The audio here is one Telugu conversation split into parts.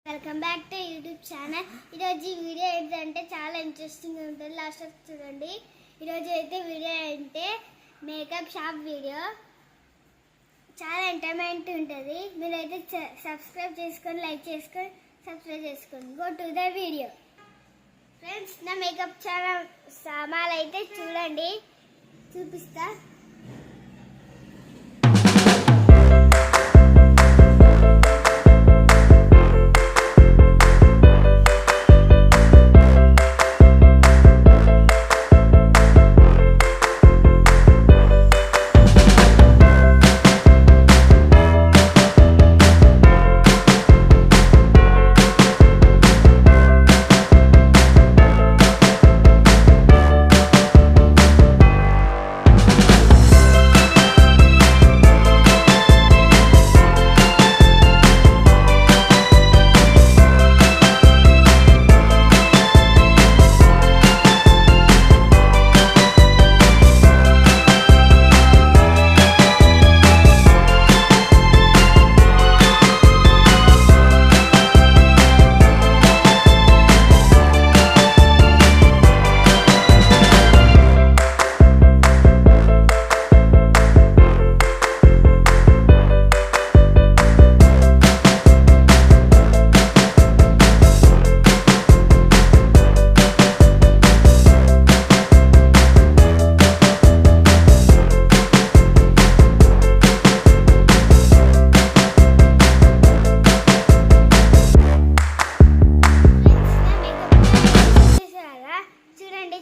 Welcome back to YouTube channel. ఈరోజు ఈ వీడియో ఏంటంటే చాలా ఇంట్రెస్టింగ్ ఉంటుంది, లాస్ట్ వరకు చూడండి. ఈరోజు అయితే వీడియో అంటే మేకప్ షాప్ వీడియో, చాలా ఎంటర్టైన్మెంట్ ఉంటుంది. మీరైతే సబ్స్క్రైబ్ చేసుకొని, లైక్ చేసుకొని, సబ్స్క్రైబ్ చేసుకోండి. Go to the video. Friends, నా మేకప్ ఛానల్ సామాన్లు అయితే చూడండి, చూపిస్తా.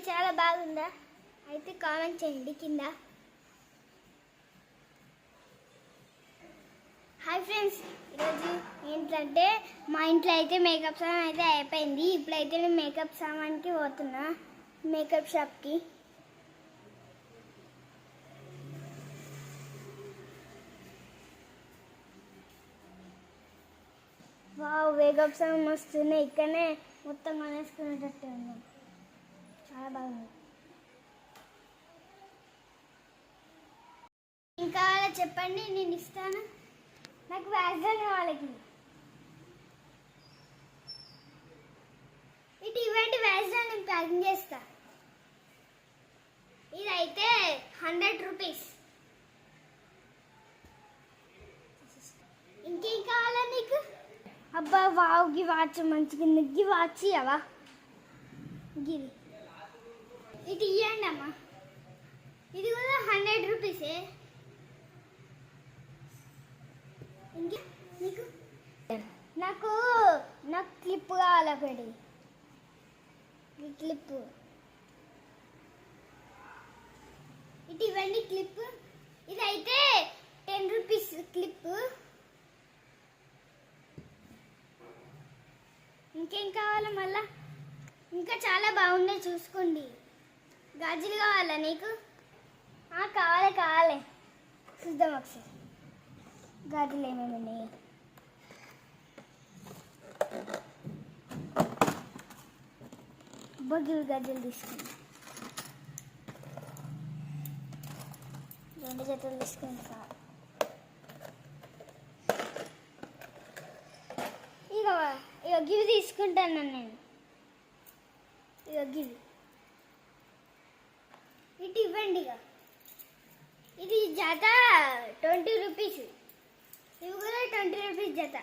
చాలా బాగుందా? అయితే కామెంట్ చేయండి కింద. హాయ్ ఫ్రెండ్స్, ఈరోజు ఏంటంటే మా ఇంట్లో అయితే మేకప్ సామాన్ అయితే అయిపోయింది. ఇప్పుడైతే నేను మేకప్ సామాన్కి పోతున్నా, మేకప్ షాప్కి. వావ్, మేకప్ సామాన్ వస్తున్నాయి. ఇక్కడనే మొత్తం కొనేసుకునేటట్టు ఉన్నాం, చాలా బాగుంది. ఇంకా చెప్పండి, నేను ఇస్తాను. నాకు వ్యాజ్లైన్ వాళ్ళకి ఇటు ఇవ్వండి, వ్యాజ్లైన్ నేను ప్యాకింగ్ చేస్తా. ఇదైతే 100 రూపీస్. ఇంకేం కావాలా నీకు? అబ్బా వావ్, గి వాచ్ మంచిగా, గి వాచ్ అవా, గివి ఇటు ఇవ్వండి అమ్మా. ఇది కూడా 100 రూపీసే. ఇంకా నీకు? నాకు క్లిప్ కావాలి ఒకటి, ఈ క్లిప్. ఇటు ఇవ్వండి క్లిప్. ఇదైతే 10 రూపీస్ క్లిప్. ఇంకేం కావాలా మళ్ళా? ఇంకా చాలా బాగున్నాయి, చూసుకోండి. గాజులు కావాలా నీకు? కావాలి, చూద్దాం ఒకసారి గాజులు ఏమేమి ఉన్నాయి. బొగ్గిలు గాజులు తీసుకుని 2 జతలు తీసుకుని సార్. ఇక గివి తీసుకుంటాను నేను. ఇక గివి ఇటు ఇవ్వండి. ఇక ఇది జత 20 రూపీస్. ఇవి కూడా 20 రూపీస్ జత,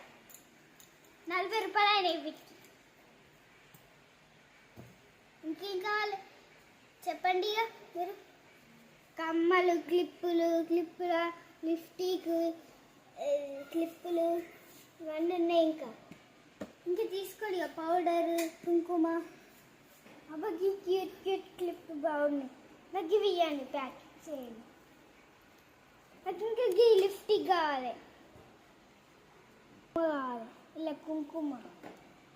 40 రూపాయలు అయినాయి వీటికి. ఇంకేం కావాలి చెప్పండి ఇక మీరు? కమ్మలు, క్లిప్పులు, లిప్స్టిక్, క్లిప్పులు ఇవన్నీ ఉన్నాయి. ఇంకా తీసుకోండి. ఇక పౌడర్, కుంకుమ. అబ్బా, క్యూట్ క్లిప్ బాగున్నాయి. నాకు ఇవి ఇవ్వండి, ప్యాక్ చేయండి. నాకు ఇంకా లిప్స్టిక్ కావాలి, ఇలా కుంకుమ.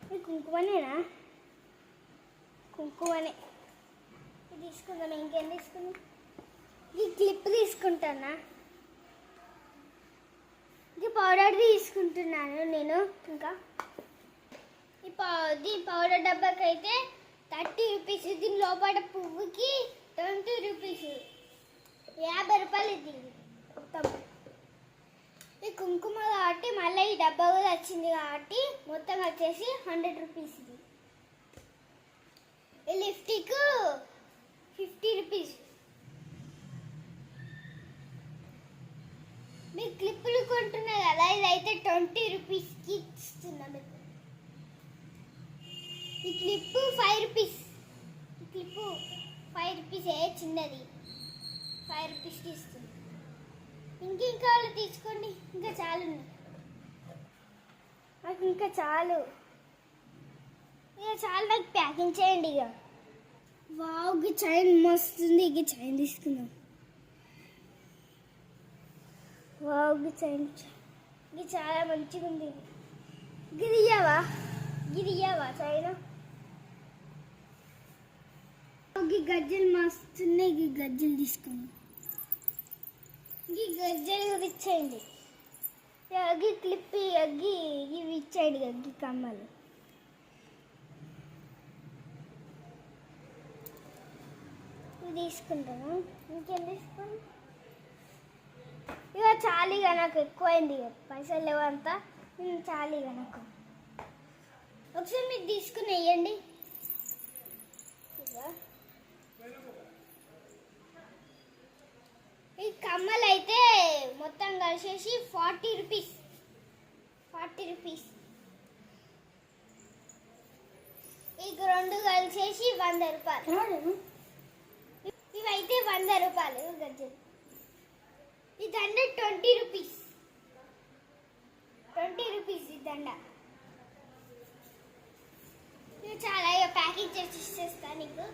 ఇది కుంకుమనేనా? కుంకుమనే. ఇది తీసుకుందాం. ఇంకేం తీసుకుందాం? ఈ క్లిప్ తీసుకుంటానా. ఇది పౌడర్ తీసుకుంటున్నాను నేను. ఇంకా ఈ పౌడర్ డబ్బాకి అయితే 30 రూపీస్. దీని లోపల పువ్వుకి 20 రూపీస్, 50 రూపాయలు. ఇది మొత్తం ఈ కుంకుమ కాబట్టి మళ్ళీ ఈ డబ్బా కూడా వచ్చింది కాబట్టి మొత్తం వచ్చేసి 100 రూపీస్. ఈ లిప్స్టిక్ 50 రూపీస్. మీరు క్లిప్పులు కొంటున్నారు కదా, ఇదైతే 20 రూపీస్కి ఇస్తున్నా మీకు. ఈ క్లిప్పు 5 రూపీస్. ఈ క్లిప్పు 5 రూపీసే, చిన్నది 5 రూపీస్కి ఇస్తుంది. ఇంకేం కావాలో తీసుకోండి, ఇంకా చాలు నాకు, ఇంకా చాలు, ఇక చాలు నాకు ప్యాకింగ్ చేయండి. ఇక వావ్, ఈ చైన్ మస్తుంది. ఇక చైన్ తీసుకుందాం. వావ్, ఈ చైన్ ఇది చాలా మంచిగా ఉంది. గిరియావా చైన్. ఈ గజ్జలు మస్తున్నాయి. ఈ గజ్జలు తీసుకుందాం. ఈ గజ్జలు ఇచ్చేయండి. అగ్గి క్లిప్పి అగ్గి ఇవి ఇచ్చేయండి. అగ్గి కమ్మలు ఇవి తీసుకుంటాను. ఇంకేం తీసుకోండి. ఇక చాలీగా నాకు ఎక్కువైంది. ఇక పైసలు లేవంతా, చాలీగా నాకు. ఒకసారి మీరు తీసుకుని వేయండి. ఈ కమ్మలు అయితే మొత్తం కలిసేసి 40 రూపీస్. ఈ రెండు కలిసేసి 100 రూపాయలు. ఇవైతే 100 రూపాయలు గజ్జలు. ఈ దండ 20 రూపీస్. ఈ దండ చాలా ప్యాకింగ్ చేసి ఇచ్చేస్తా నీకు.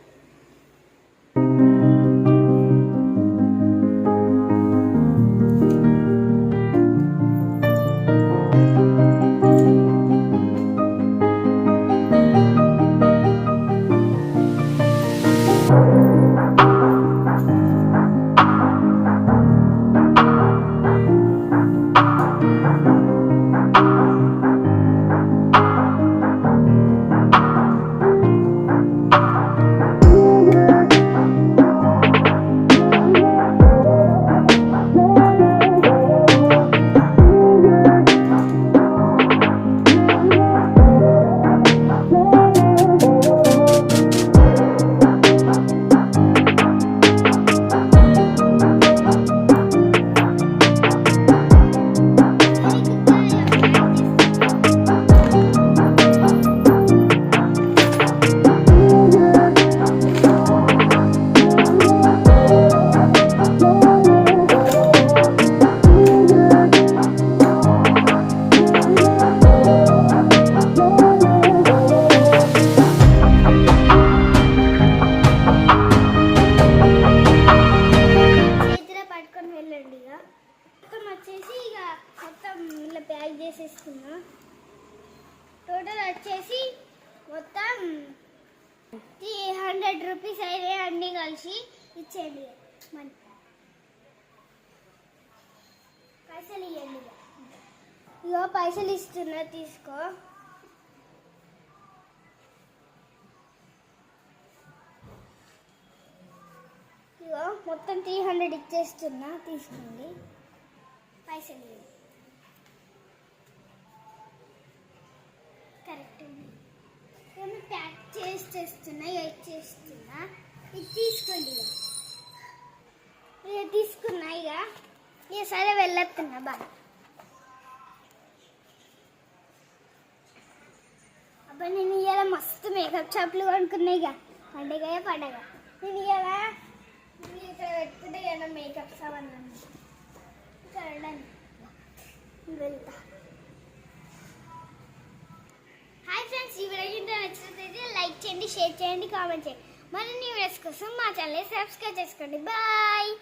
చేసేసుకున్నా. టోటల్ వచ్చేసి మొత్తం 300 రూపీస్ అయితే అన్నీ కలిసి ఇచ్చేయండి. మనీ పైసలు ఇవ్వండి. ఇగో పైసలు ఇస్తున్నా, తీసుకో. ఇగో మొత్తం 300 ఇచ్చేస్తున్నా, తీసుకోండి. పైసలు కరెక్ట్ నేను ప్యాక్ చేస్తున్నా, ఇచ్చేస్తున్నా. ఇది తీసుకోండి. ఇక తీసుకున్నా. ఇక సరే వెళ్ళొస్తున్నా. బాయ్. అబ్బా, నేను ఇవాళ మస్తు మేకప్ షాప్లు కొనుక్కున్నాయి. ఇక పండగ నేను ఇవాళ ఇక్కడ పెట్టుకుంటే ఇవాళ మేకప్ షాప్ అన్నాను. ఇక్కడ వెళ్తా. హాయ్ ఫ్రెండ్స్, ఈ వీడియో నచ్చినట్లయితే లైక్ చేయండి, షేర్ చేయండి, కామెంట్ చేయండి. మరిన్ని వీడియోస్ కోసం మా ఛానల్ని సబ్స్క్రైబ్ చేసుకోండి. బాయ్.